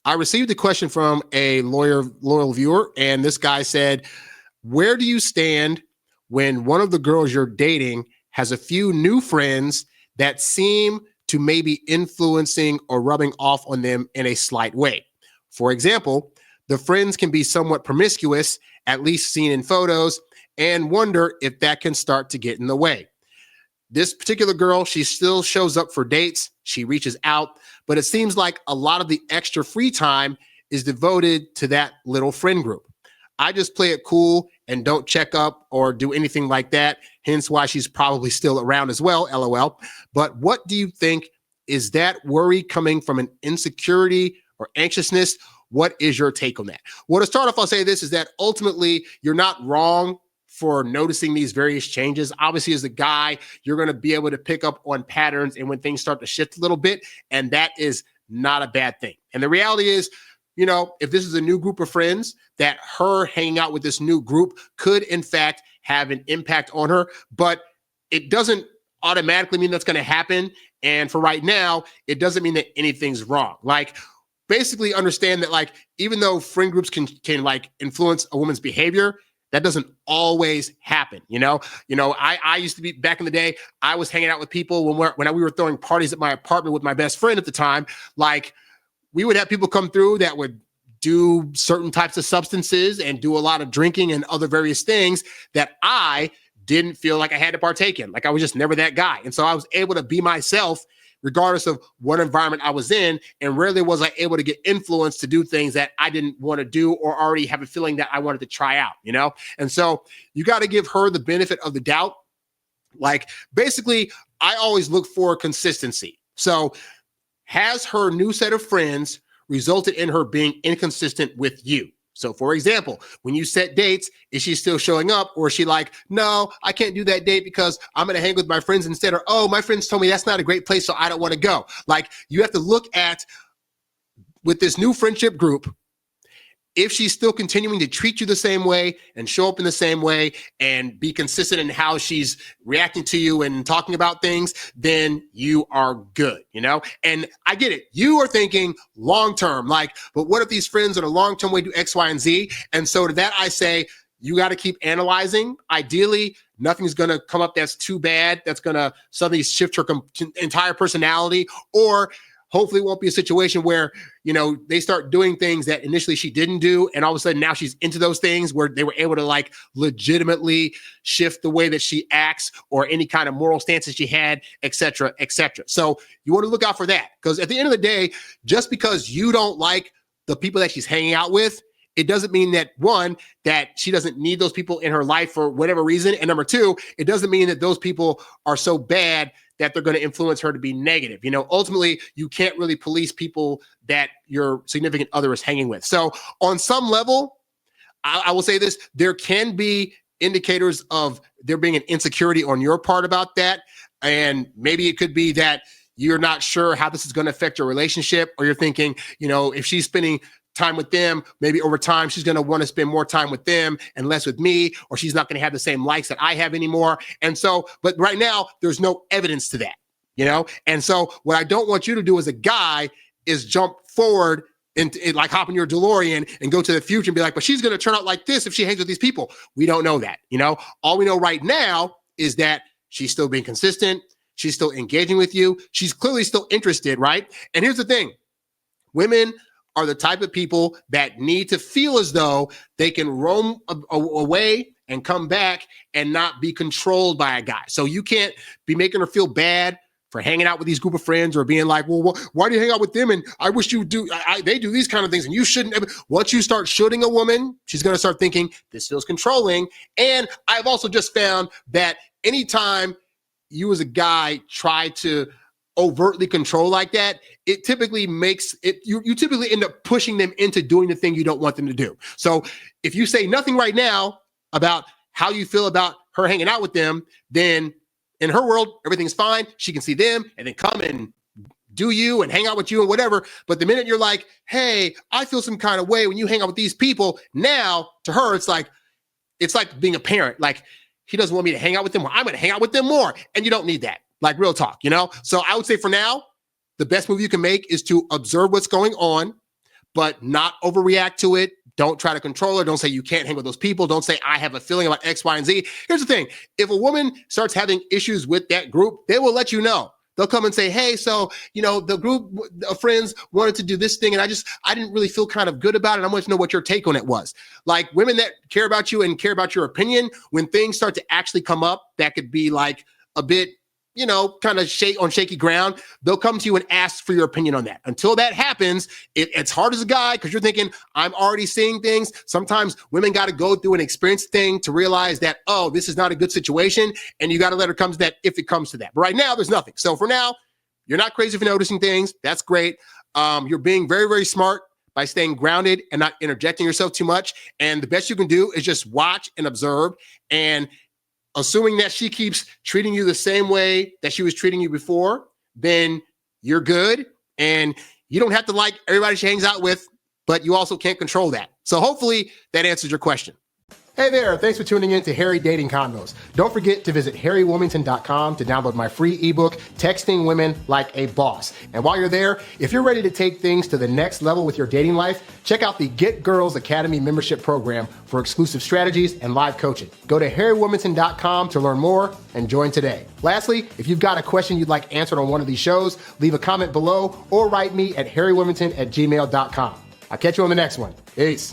I received a question from a loyal viewer, and this guy said, where do you stand when one of the girls you're dating has a few new friends that seem to maybe influencing or rubbing off on them in a slight way? For example, the friends can be somewhat promiscuous, at least seen in photos, and wonder if that can start to get in the way. This particular girl, she still shows up for dates. She reaches out, but it seems like a lot of the extra free time is devoted to that little friend group. I just play it cool and don't check up or do anything like that, hence why she's probably still around as well, LOL. But what do you think? Is that worry coming from an insecurity or anxiousness? What is your take on that? Well, to start off, I'll say this is that ultimately you're not wrong for noticing these various changes. Obviously, as a guy, you're going to be able to pick up on patterns and when things start to shift a little bit, and that is not a bad thing. And the reality is, you know, if this is a new group of friends, that her hanging out with this new group could, in fact, have an impact on her, but it doesn't automatically mean that's going to happen. And for right now, it doesn't mean that anything's wrong. Like, basically understand that, like, even though friend groups can like influence a woman's behavior, that doesn't always happen. I used to be, back in the day, I was hanging out with people when we were throwing parties at my apartment with my best friend at the time. Like, we would have people come through that would do certain types of substances and do a lot of drinking and other various things that I didn't feel like I had to partake in. Like, I was just never that guy. And so I was able to be myself regardless of what environment I was in, and rarely was I able to get influenced to do things that I didn't want to do or already have a feeling that I wanted to try out, And so you got to give her the benefit of the doubt. Like, basically, I always look for consistency. So has her new set of friends resulted in her being inconsistent with you? So, for example, when you set dates, is she still showing up, or is she like, no, I can't do that date because I'm going to hang with my friends instead, or, oh, my friends told me that's not a great place, so I don't want to go. Like, you have to look at, with this new friendship group, if she's still continuing to treat you the same way and show up in the same way and be consistent in how she's reacting to you and talking about things, then you are good, And I get it. You are thinking long-term, like, but what if these friends on a long-term way do X, Y, and Z? And so to that, I say, you got to keep analyzing. Ideally, nothing's going to come up that's too bad, that's going to suddenly shift her entire personality, or hopefully it won't be a situation where, they start doing things that initially she didn't do. And all of a sudden now she's into those things where they were able to, like, legitimately shift the way that she acts or any kind of moral stances she had, et cetera, et cetera. So you want to look out for that, because at the end of the day, just because you don't like the people that she's hanging out with, it doesn't mean that, one, that she doesn't need those people in her life for whatever reason. And number two, it doesn't mean that those people are so bad that they're going to influence her to be negative. Ultimately, you can't really police people that your significant other is hanging with. So on some level, I will say this, there can be indicators of there being an insecurity on your part about that. And maybe it could be that you're not sure how this is going to affect your relationship, or you're thinking, if she's spending time with them, maybe over time she's going to want to spend more time with them and less with me, or she's not going to have the same likes that I have anymore. And so, but right now there's no evidence to that, And so what I don't want you to do as a guy is jump forward and like hop in your DeLorean and go to the future and be like, but she's going to turn out like this if she hangs with these people. We don't know that, All we know right now is that she's still being consistent. She's still engaging with you. She's clearly still interested, right? And here's the thing. Women are the type of people that need to feel as though they can roam away and come back and not be controlled by a guy. So you can't be making her feel bad for hanging out with these group of friends, or being like, well, why do you hang out with them? And I wish you do. They do these kind of things and you shouldn't. Once you start shooting a woman, she's going to start thinking this feels controlling. And I've also just found that anytime you as a guy try to overtly control like that, it typically makes it, you typically end up pushing them into doing the thing you don't want them to do. So if you say nothing right now about how you feel about her hanging out with them, then in her world, everything's fine. She can see them and then come and do you and hang out with you and whatever. But the minute you're like, hey, I feel some kind of way when you hang out with these people, now to her, it's like being a parent. Like, he doesn't want me to hang out with them. Well, I'm going to hang out with them more. And you don't need that. Like, real talk, So I would say for now, the best move you can make is to observe what's going on, but not overreact to it. Don't try to control her. Don't say you can't hang with those people. Don't say I have a feeling about X, Y, and Z. Here's the thing. If a woman starts having issues with that group, they will let you know. They'll come and say, hey, so, the group of friends wanted to do this thing, and I didn't really feel kind of good about it. I wanted to know what your take on it was. Like, women that care about you and care about your opinion, when things start to actually come up that could be like a bit, kind of on shaky ground, they'll come to you and ask for your opinion on that. Until that happens, it's hard as a guy because you're thinking, I'm already seeing things. Sometimes women got to go through an experience thing to realize that, oh, this is not a good situation. And you got to let her come to that if it comes to that. But right now, there's nothing. So for now, you're not crazy for noticing things. That's great. You're being very, very smart by staying grounded and not interjecting yourself too much. And the best you can do is just watch and observe, and assuming that she keeps treating you the same way that she was treating you before, then you're good. And you don't have to like everybody she hangs out with, but you also can't control that. So hopefully that answers your question. Hey there, thanks for tuning in to Harry Dating Convos. Don't forget to visit harrywilmington.com to download my free ebook, Texting Women Like a Boss. And while you're there, if you're ready to take things to the next level with your dating life, check out the Get Girls Academy membership program for exclusive strategies and live coaching. Go to harrywilmington.com to learn more and join today. Lastly, if you've got a question you'd like answered on one of these shows, leave a comment below or write me at harrywilmington@gmail.com. I'll catch you on the next one. Peace.